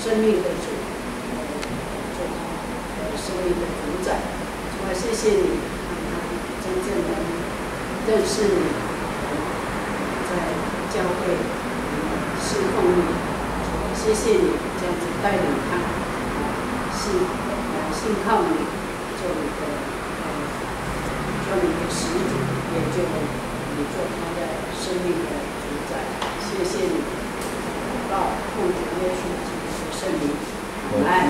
生命的主，做生命的主宰。主啊，谢谢你，让他真正的认识你，在教会侍奉你。主啊，谢谢你这样子带领他，信靠你，做你的使者，也就你做他的生命的主宰。谢谢你，祷告奉主耶稣基督的圣名，阿门。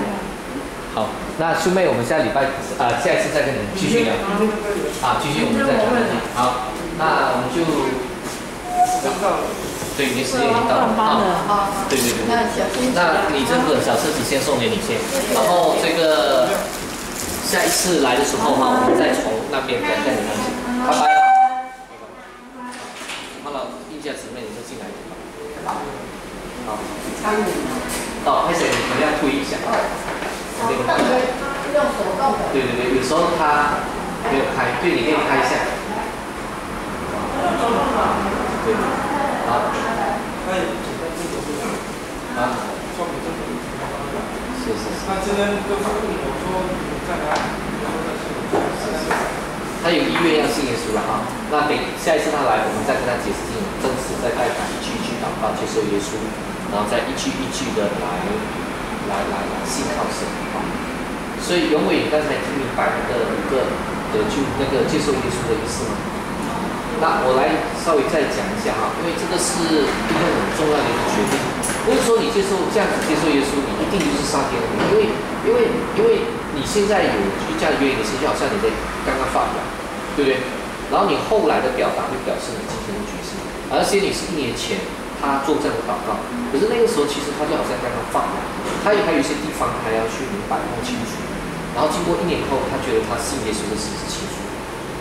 好，那兄妹，我们下一次再跟你们继续聊。好，继续我们再讲。好，那我们就对，你的时间已经到了啊。对。那你这个小车子先送给你先，然后这个下一次来的时候哈，我们再从那边再带你们去。拜拜。好了，一家姊妹，你就进来一点吧。好。到，开始你可能要推一下。用手动的。对，有时候它没有开，对，你可以开一下。对，好。是。那今天都是问我说在哪里？他有意愿要信耶稣了哈。那等下一次他来，我们再跟他解释清楚，正式再带他一句一句祷告接受耶稣，然后再一句一句的来信靠神啊。所以永伟，你刚才听明白那个接受耶稣的意思吗？那我来稍微再讲一下哈，因为这个是一个很重要的一个决定，不是说你这样子接受耶稣，你一定就是上天的名，因为你现在有居家的原因的事，就好像你在刚刚发表，对不对？然后你后来的表达会表示你今天的决心，而且你是1年前他做这样的祷告，可是那个时候其实他就好像刚刚发表，他还有一些地方他要去明白弄清楚，然后经过1年后，他觉得他信耶稣的事是清楚，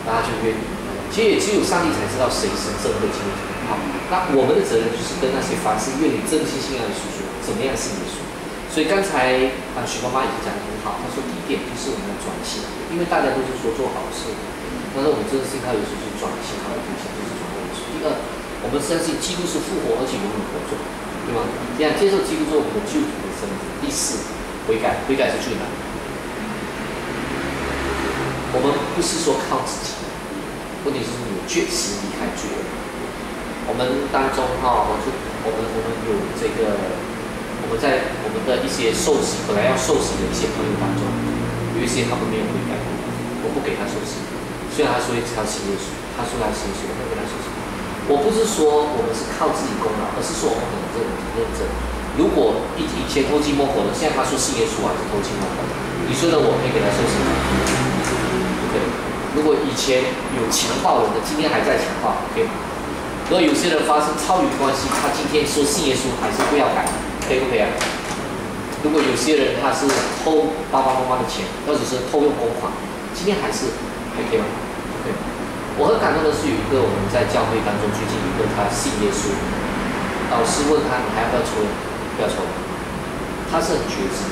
然后他就愿意。其实也只有上帝才知道谁真正会经历好，那我们的责任就是跟那些凡是愿意真心信仰的叔叔怎么样信耶稣。所以刚才许妈妈已经讲得很好，她说第一点就是我们要转型，因为大家都是说做好事，但是我们真的信靠耶稣是转型好的对象，就是转耶稣。第二，我们相信基督是复活而且永远活着，对吗？这样接受基督做我们的救主的身份。第四，悔改是最难的。我们不是说靠自己。问题是你有决心离开罪恶。我们当中哈，我们有这个，我们在我们的一些受洗本来要受洗的一些朋友当中，有一些他们没有悔改，我不给他受洗。虽然他说他信耶稣，他说他信耶稣，我会跟他受洗。我不是说我们是靠自己功劳，而是说我们很认真。如果以前偷鸡摸狗的，现在他说信耶稣还是偷鸡摸狗，你说的我可以给他受洗吗？不可以。如果以前有强暴人的，今天还在强暴，可以吗？如果有些人发生超越关系，他今天说信耶稣还是不要改，可以不可以啊？如果有些人他是偷爸爸妈妈的钱，或者是偷用公款，今天还可以吗？不可以。我很感动的是有一个我们在教会当中最近一个他信耶稣，老师问他你还要不要抽烟？不要抽，他是很决志。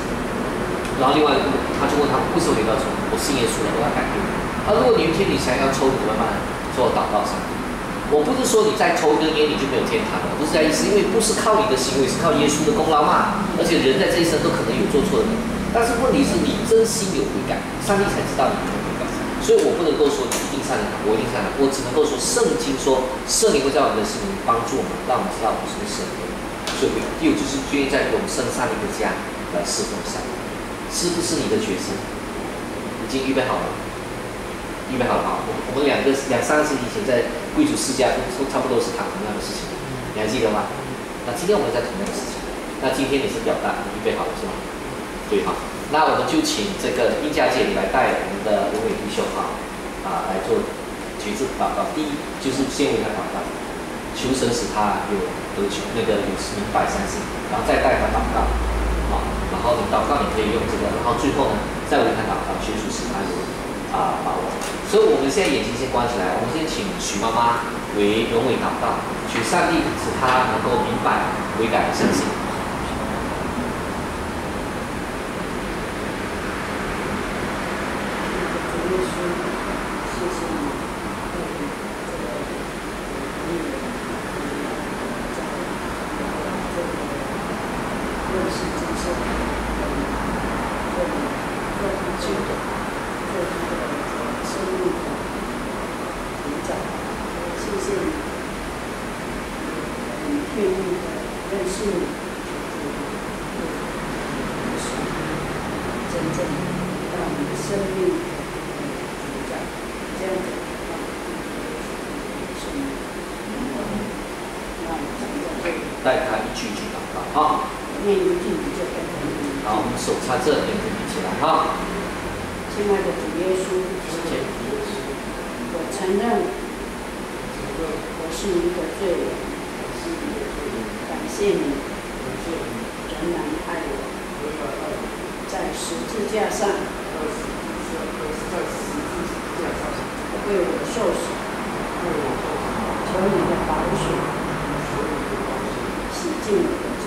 然后另外一个他就问他为什么你不要抽？我信耶稣了，我要改变。如果有一天你想要抽，你怎么办？做祷告上帝。我不是说你再抽一根烟你就没有天堂了，不是这样意思，因为不是靠你的行为，是靠耶稣的功劳嘛。而且人在这一生都可能有做错的，但是问题是你真心有悔改，上帝才知道你有悔改。所以我不能够说你一定善良，我一定善良，我只能够说圣经说圣灵会在我们的心里帮助我们，让我们知道我们是不是圣灵。所以第五就是愿意在永生上帝的家来侍奉上帝，是不是你的决心？已经预备好了。预备好了啊！我们2、3个星期前在贵族世家都差不多是谈同样的事情，你还记得吗？那今天我们在同样的事情，那今天你是表达，你预备好了是吗？对哈，那我们就请这个殷家姐你来带我们的永伟弟兄来做决志祷告。第一就是先为他祷告，求神使他有得救，有明白相信，然后再带他祷告然后你祷告你可以用这个，然后最后呢再为他祷告，求主使他有把握。所以我们现在眼睛先关起来，我们先请许妈妈为永伟祷告，求上帝使他能够明白、悔改、相信。认识真正让你的生命主宰，这样子是吗？那我们讲到这里，带他一句一句祷告哈。念一句你就跟着念。好，我们手插这，眼睛闭起来哈。亲爱的主耶稣，我承认我是一个罪人，感谢你仍然爱我，在十字架上为我受死，求你的宝血洗净我的罪，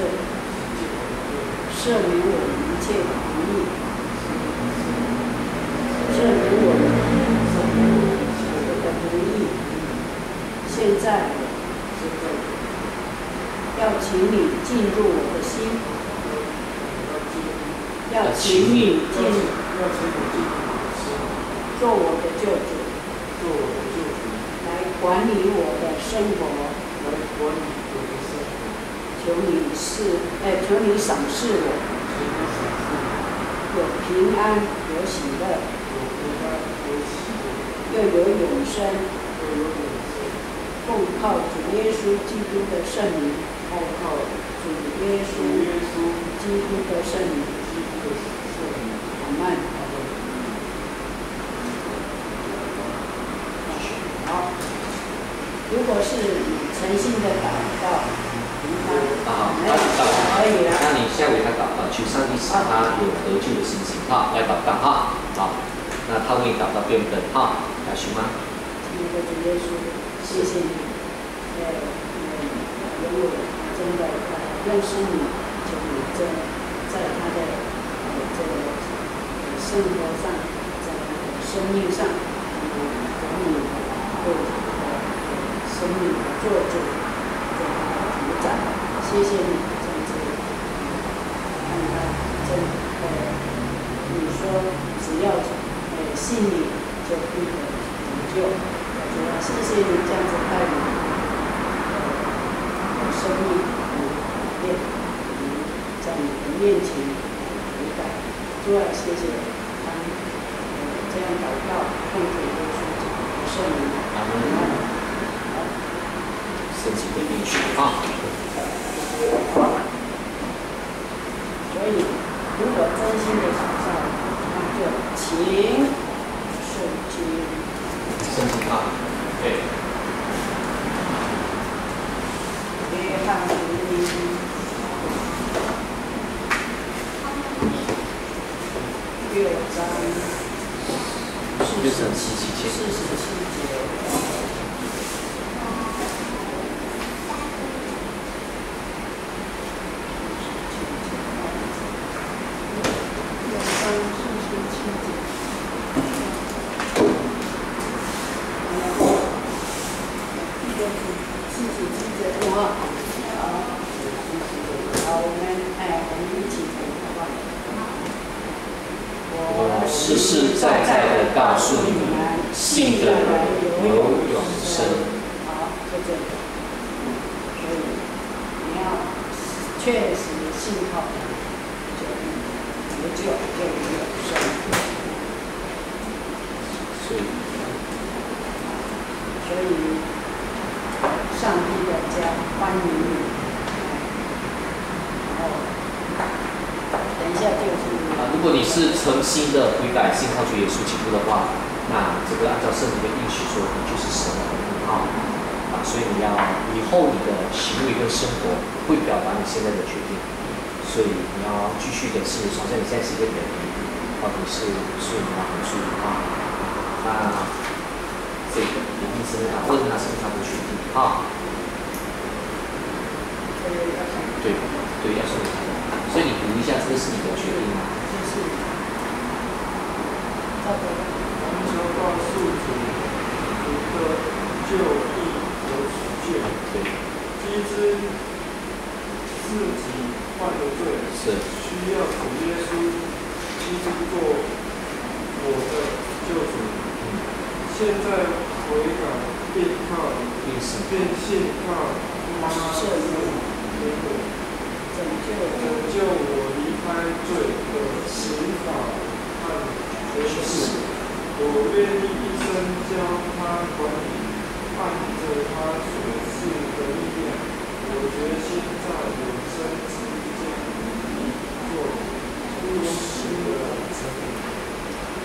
赦免我一切的不义，赦免我的不义。现在要请你进入我的心，要请你做我的救主，来管理我的生活。求你赏赐我，有平安，有喜乐，又有永生。奉靠主耶稣基督的圣名，主耶稣基督的圣名，阿们。好，如果是诚心的祷告，可以了。那你下为他祷告，求上帝使他有得救的心情哈，来祷告哈。好，那他为你祷告变更哈，来行吗？亲爱的主耶稣，谢谢你，因为真的认识你，求你在他的这个生活上，在他的生命上，给你为他的生命做主，做他的主宰。谢谢你，这样子让他你说只要信你，就必得拯救。主啊，谢谢你这样子带领生命在你的面前悔改。主啊，谢谢他这样祷告，奉主耶稣基督的圣名。阿门。神奇的应许啊！所以，如果真心的祷告，那就请圣经。圣经啊，对。约翰福音6章47节。实实在在的告诉你们，信的人有永生。好，就这个。所以你要确实信靠他，就得救，就有永生。所以上帝的家欢迎你。然后等一下就是如果你是诚心的悔改、信靠主耶稣基督的话，那这个按照圣经的应许说，你就是神的儿女所以你要以后你的行为跟生活会表达你现在的决定，所以你要继续的是，好像你现在是一个人，到底是顺啊还是逆那这个你意思呢？问他是不是他的决定对，要是所以你读一下，这个是你的决定吗？完全告诉主，你的就义有主见，基知自己犯的罪，需要主耶稣基督做我的救主。现在悔改，便信靠他赦免我，拯救我离开罪的刑罚。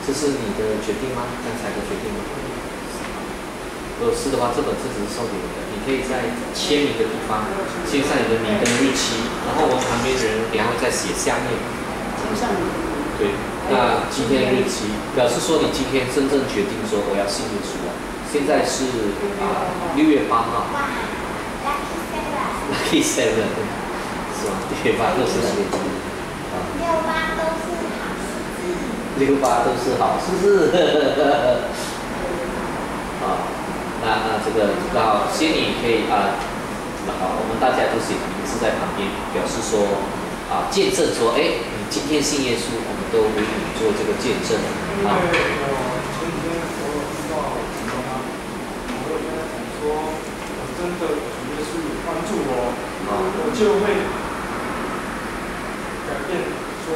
这是你的决定吗？刚才的决定吗？如果是的话，这本书只是送给你的，你可以在签名的地方写上你的名跟日期，然后我们旁边的人等下会再写下面。签上你的名。对，那今天日期表示说你今天真正决定说我要信耶稣了。现在是6月8号。Lucky 7， 是吧？6月8都是哪个字？68都是好数字。啊，那这个刚好仙女可以好，我们大家都写名字在旁边，表示说见证说，哎，你今天信耶稣，我们都为你做这个见证啊。前几天我有遇到什么吗？我有跟他讲说，我真的主耶稣有帮助我，我就会改变，说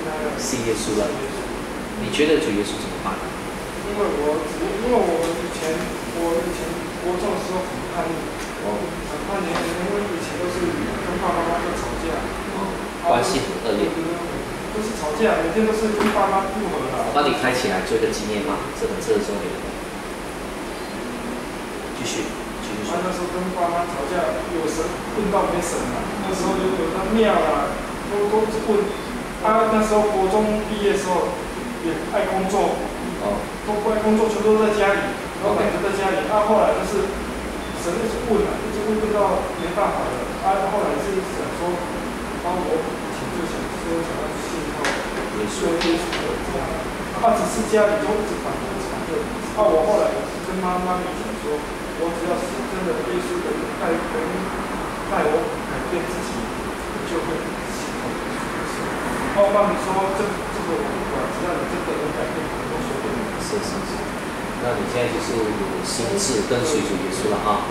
来信耶稣了。你觉得主耶稣怎么办？因为我以前国中的时候很叛逆，很叛逆，因为以前都是跟爸爸妈妈吵架，关系很恶劣，都是吵架，每天都是跟爸妈不和的。我帮你开起来做一个纪念嘛，这本册送给你。继续说。那时候跟爸妈吵架，有神问到没神了，那时候有那庙啦，都问。那时候国中毕业的时候也爱工作。都不爱工作，全都在家里，老板就在家里。后来就是神一直问一直问到没办法了。后来是想说，我以前就想要信靠耶稣这样。只是家里都一直反对。我后来跟妈妈讲说，我只要是真的耶稣的带我改变自己，我就会信靠耶稣。妈妈说这个我不管，只要你真的能改变，我都说对。是，那你现在就是有心智跟随主耶稣了哈。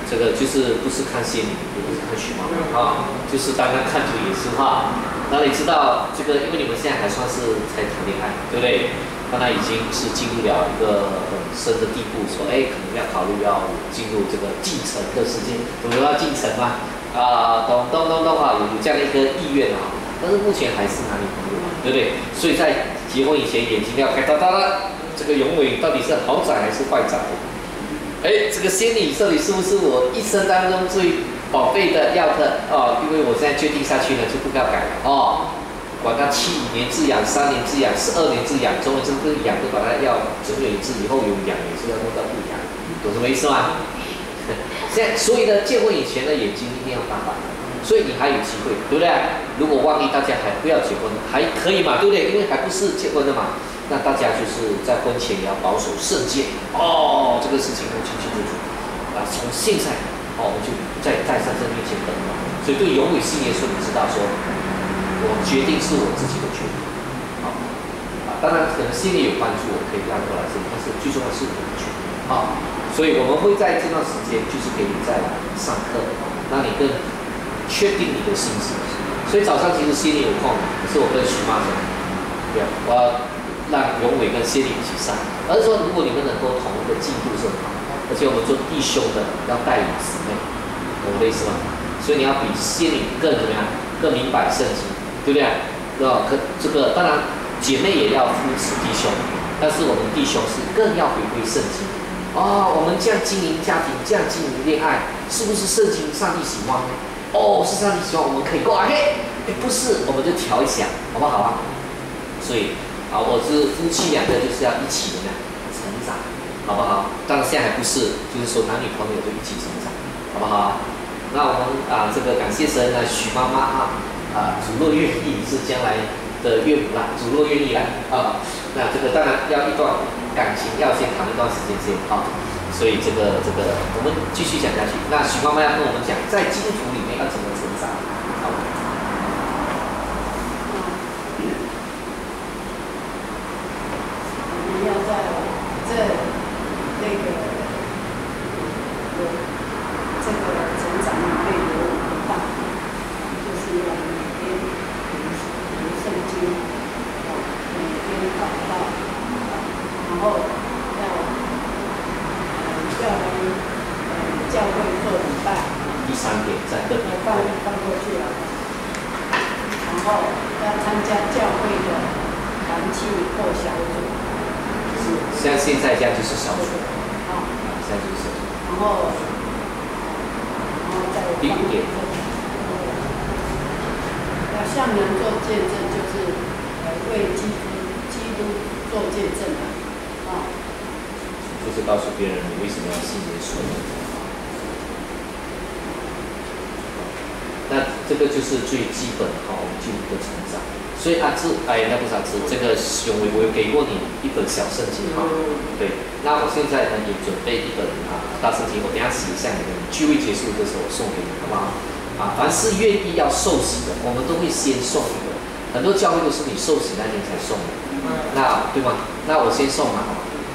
这个就是不是看仙女，也不是看许妈妈啊，就是单单看主耶稣哈。那你知道这个，因为你们现在还算是才谈恋爱，对不对？当然已经是进入了一个很深的地步，说可能要考虑要进入这个继承的时间，怎么要继承嘛？懂哈，有这样的一个意愿啊。但是目前还是男女朋友嘛，对不对？所以在结婚以前，眼睛要开大大的。这个永伟到底是豪宅还是坏宅？这个仙女到底是不是我一生当中最宝贝的要的因为我现在决定下去呢，就不要改了管它7年之痒、3年之痒、12年之痒，总而言之，这个痒都把它要整整一次，以后有痒也是要弄到不痒，懂什么意思吗？现在所以呢，结婚以前的眼睛一定要大大的，所以你还有机会，对不对？如果万一大家还不要结婚，还可以嘛，对不对？因为还不是结婚的嘛。那大家就是在婚前也要保守圣洁这个事情要清清楚楚从现在我们就在上帝面前等所以对永远信耶稣，你知道说，我决定是我自己的决定当然可能心里有帮助，我可以拉过来这里，但是最重要是我的决定所以我们会在这段时间就是给你再来上课，让你更确定你的心思。所以早上其实心里有空，可是我跟徐妈讲，对我要让永伟跟仙女一起上，而是说如果你们能够同一个进度是很好，而且我们做弟兄的要带领姊妹，懂我的意思吗？所以你要比仙女更怎么样，更明白圣经，对不对？这个当然姐妹也要扶持弟兄，但是我们弟兄是更要回归圣经我们这样经营家庭，这样经营恋爱，是不是圣经上帝喜欢？是上帝喜欢，我们可以过不是，我们就调一下，好不好所以我是夫妻2个就是要一起的成长，好不好？当然现在还不是，就是说男女朋友就一起成长，好不好？那我们这个感谢神许妈妈主若愿意是将来的岳母啦，主若愿意啦那这个当然要一段感情要先谈一段时间先所以这个我们继续讲下去。那许妈妈要跟我们讲，在基督徒里面要怎么成长，好吗？要在这个成长里面有很大，就是要每天读圣经，每天祷告，然后要来教会做礼拜。第3点，在个别后要参加教会的团契或小组，像现在这样就是小组，啊，现在就是小组。然后再第5点，要向人做见证，就是为基督做见证的，啊，就是告诉别人你为什么要信耶稣。那这个就是最基本我们基督的成长。所以那不是这个熊伟，我有给过你一本小圣经对。那我现在呢也准备一本大圣经，我等一下写一下你们聚会结束的时候我送给你，好不好？凡是愿意要受洗的，我们都会先送一个。很多教会都是你受洗那天才送的，那对吗？那我先送嘛，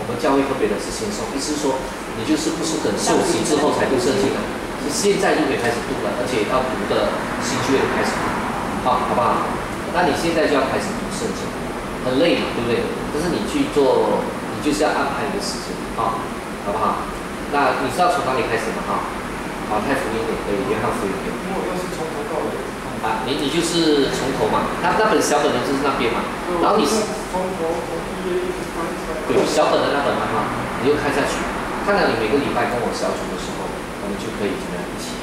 我们教会特别的是先送，意思是说你就是不是等受洗之后才读圣经的，是现在就可以开始读了，而且要读的新约的开始读，好不好？那你现在就要开始读圣经，很累嘛，对不对？但是你去做，你就是要安排你的时间，好不好？那你知道从哪里开始吗？马太福音也可以，约翰福音也可以。我要是从头到尾。你就是从头嘛，那本小本的就是那边嘛，然后你是从1页一直翻出来。对，小本的那本漫画，你就看下去，看到你每个礼拜跟我小组的时候，我们就可以怎么样一起？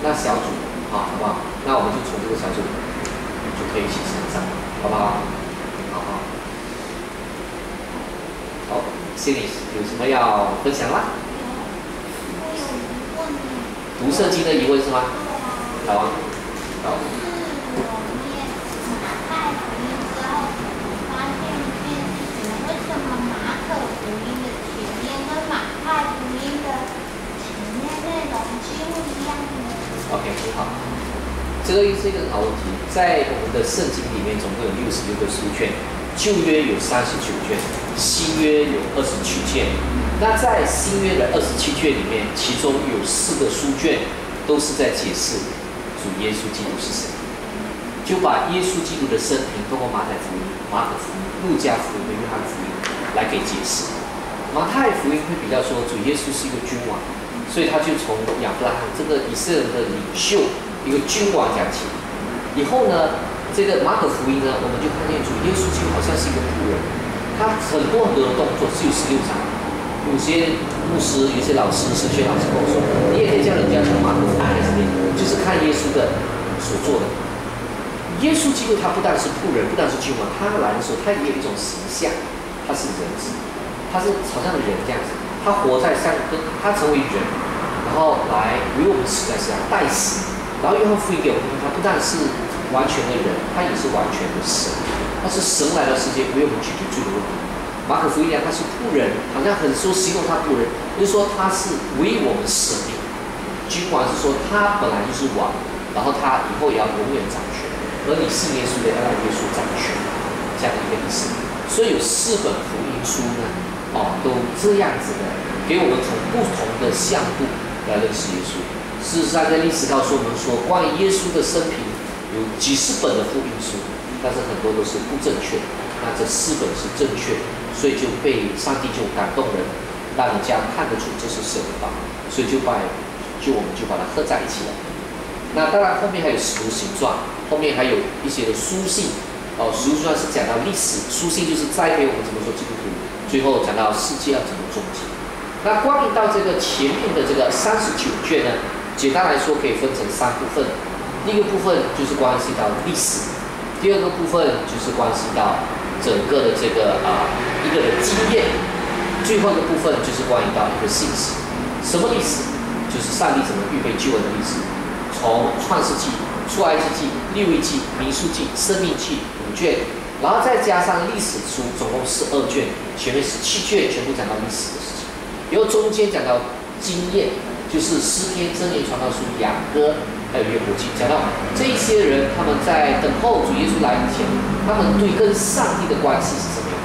那小组好不好？那我们就从这个小组就可以一起成长，好不好？好，心里有什么要分享吗？读圣经的疑问是吗？好啊，好。OK， 很好。这个是一个好问题。在我们的圣经里面，总共有66个书卷，旧约有39卷，新约有27卷。那在新约的27卷里面，其中有4个书卷都是在解释主耶稣基督是谁，就把耶稣基督的生平通过马太福音、马可福音、路加福音和约翰福音来给解释。马太福音会比较说主耶稣是一个君王。所以他就从亚伯拉罕这个以色列人的领袖一个君王讲起，以后呢，这个马可福音呢，我们就看见主耶稣基督好像是一个仆人，他很多的动作只有16章。有些牧师、有些老师、神学老师跟我说，你也可以叫人家从马可福音开始念，就是看耶稣的所做的。耶稣基督他不但是仆人，不但是君王，他来的时候他也有一种形象，他是人子，他是好像人这样子。他活在上，他成为人，然后来为我们死在世上代死。然后约翰福音给我们看，他不但是完全的人，他也是完全的神。他是神来到世界为我们解决罪的问题。马可福音讲他是仆人，好像很说形容他仆人，就是说他是为我们舍命。君王是说他本来就是王，然后他以后也要永远掌权，而你信耶稣的要让耶稣掌权，这样的一个意思。所以有4本福音书呢。都这样子的，给我们从不同的向度来认识耶稣。事实上，在历史告诉我们说，关于耶稣的生平有几十本的福音书，但是很多都是不正确。那这4本是正确，所以就被上帝就感动人，让人家看得出这是神的道，所以我们就把它合在一起了。那当然后面还有使徒行传，后面还有一些的书信。使徒行传是讲到历史，书信就是栽培我们怎么做基督徒。最后讲到世界要怎么终结。那关于到这个前面的这个39卷呢，简单来说可以分成3部分。第一个部分就是关系到历史，第二个部分就是关系到整个的这个一个的经验，最后一个部分就是关于到一个信息。什么历史？就是上帝怎么预备救恩的历史，从创世纪、出埃及记、利未记、民数记、申命记5卷。然后再加上历史书，总共12卷，前面17卷全部讲到历史的事情，然后中间讲到经验，就是诗篇、箴言、传道书、雅歌，还有约伯记，讲到这一些人他们在等候主耶稣来以前，他们对跟上帝的关系是怎么样。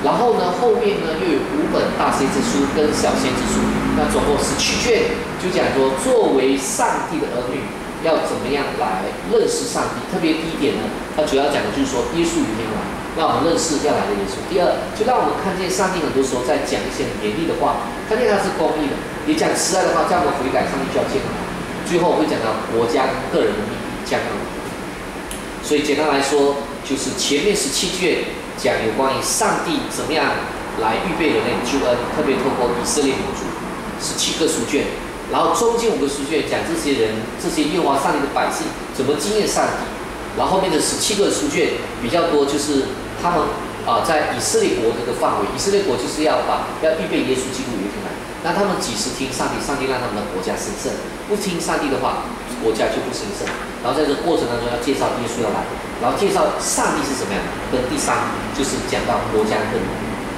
然后呢，后面呢又有5本大先知书跟小先知书，那总共17卷，就讲说作为上帝的儿女。要怎么样来认识上帝？特别第一点呢，它主要讲的就是说耶稣与天来，让我们认识要来的耶稣。第二，就让我们看见上帝很多时候在讲一些很严厉的话，看见他是公义的，也讲实在的话，叫我们悔改，上帝就要接纳。最后会讲到国家、个人的命运、将要。所以简单来说，就是前面17卷讲有关于上帝怎么样来预备人类的救恩，特别透过以色列民族17个书卷，然后中间5个书卷讲这些人、这些耶和华上帝的百姓怎么经验上帝，然后后面的17个书卷比较多，就是他们在以色列国这个范围，以色列国就是要预备耶稣基督有一天来，那他们几时听上帝，上帝让他们的国家兴盛；不听上帝的话，国家就不兴盛。然后在这个过程当中要介绍耶稣要来，然后介绍上帝是怎么样的。跟第3就是讲到国家跟人。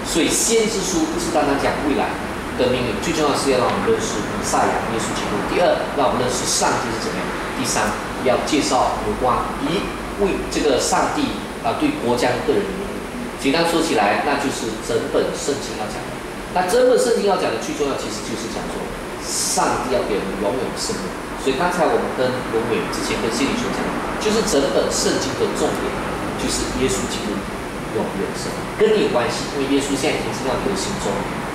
所以先知书不是单单讲未来的命运，最重要是要让我们认识弥赛亚耶稣基督。第2，让我们认识上帝是怎么样。第3，要介绍有关于为这个上帝对国家跟个人的命运。简单说起来，那就是整本圣经要讲的。那整本圣经要讲的最重要，其实就是讲说上帝要给我们永远的生命。所以刚才我们跟龙伟之前跟谢礼所讲的，就是整本圣经的重点，就是耶稣基督永远的生命，跟你有关系，因为耶稣现在已经进到你的心中，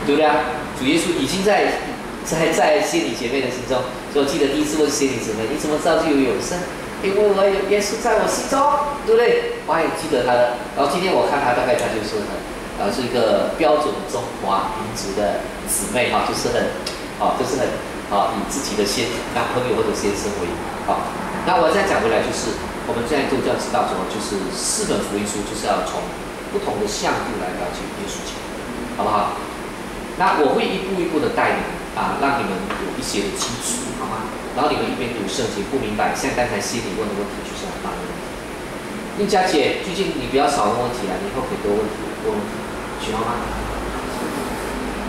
对不对啊？主耶稣已经在谢礼姐妹的心中。所以我记得第一次问谢礼姊妹，你怎么知道就有永生？因为我有耶稣在我心中，对不对？我还记得他的。然后今天我看他，大概他就是是一个标准中华民族的姊妹哈，就是很以自己的男朋友或者先生为好。那我再讲回来，就是我们现在都要知道说，就是4本福音书就是要从不同的向度来了解耶稣基督，好不好？那我会一步一步的带你让你们有一些的基础，好吗？然后你们一边读圣经不明白，像刚才心里问的问题，就是很大的问题。应佳姐，最近你不要少问问题以后可以多问问题。许妈妈，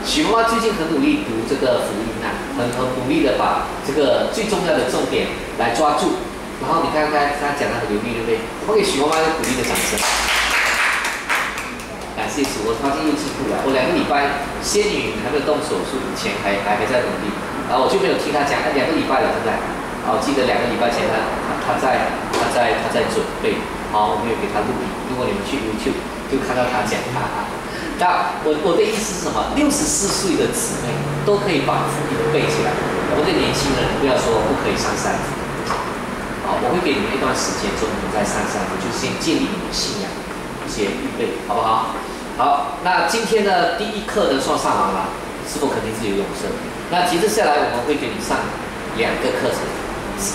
许妈妈最近很努力读这个福音很努力的把这个最重要的重点来抓住。然后你看看她讲得很流利，对不对？我给许妈妈一个鼓励的掌声。感谢主，我发现又进步了。我2个礼拜，仙女还没有动手术以前还在努力，然后我就没有听她讲，2个礼拜了，对不对？我记得2个礼拜前她在准备。好，我们有给她录影，如果你们去 YouTube 就看到她讲那我的意思是什么？64岁的姊妹都可以把福音背起来。我们的年轻人不要说不可以上山福，我会给你们一段时间，中午再上山福，就先建立你们的信仰，一些预备，好不好？好，那今天的第1课呢算上完了，是否肯定自己有永生？那接着下来我们会给你上2个课程，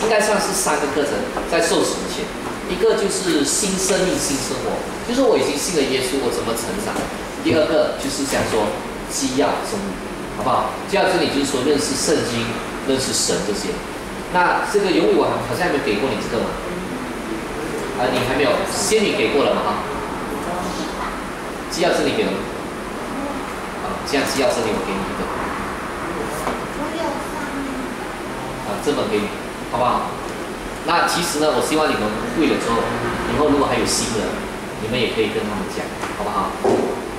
应该算是3个课程，在受洗前。一个就是新生命、新生活，就是我已经信了耶稣，我怎么成长？第2个就是想说基要真理，好不好？基要真理就是说认识圣经、认识神这些。那这个永宇我好像还没给过你这个嘛？你还没有，仙女给过了嘛？基要真理给了吗？这样基要真理我给你一个。这本给你，好不好？那其实呢，我希望你们会了之后，以后如果还有新人，你们也可以跟他们讲，好不好？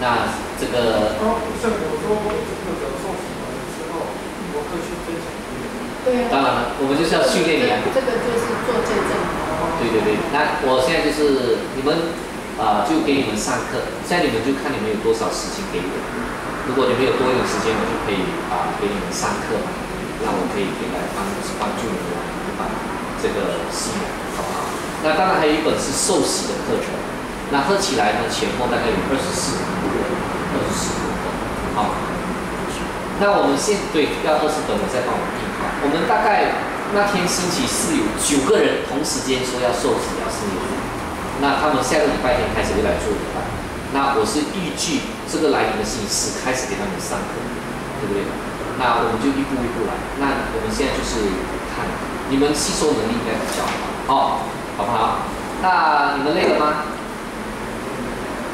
那这个像我说这个受洗完之后，我可以去分享。对啊。当然了，我们就是要训练你啊。这个就是做见证。对。那我现在就是你们就给你们上课，现在你们就看你们有多少时间给我。如果你们有多一点时间，我就可以给你们上课嘛，那我可以来帮助你们把这个信仰，好不好？那当然还有一本是受洗的课程，那合起来呢前后大概有24本，好。那我们要20本，我再帮我印好。我们大概那天星期4有9个人同时间说要受洗，要信耶稣。那他们下个礼拜天开始就来做礼拜。那我是预计这个来临的星期4开始给他们上课，对不对？那我们就一步一步来。那我们现在就是看你们吸收能力应该比较好，好不好？那你们累了吗？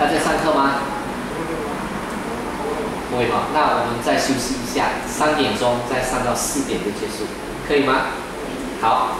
要再上课吗？不会吗？那我们再休息一下，3点钟再上到4点就结束，可以吗？好。